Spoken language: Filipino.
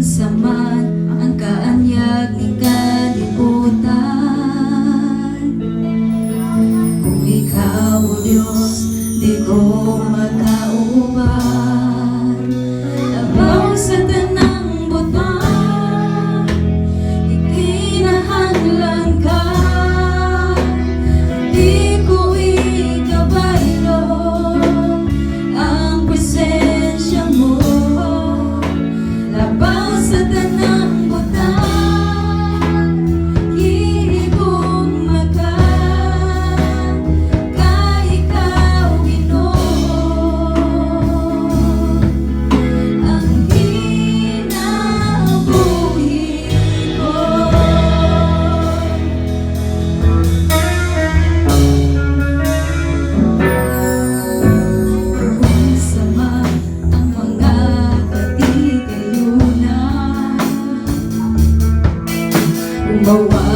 saman ang kaanyag ni kalibutan. Kung ikaw o Diyos, di ko makauban. Labaw sa tanang butang, ikinahanglan ka. Di ko ikabaylo ang presensya mo. Labaw sa tanang butang, hihigong makan, ka ikaw Ginoo. Ang kinabuhi ko. Kung sama ang mga katigayunan, umawa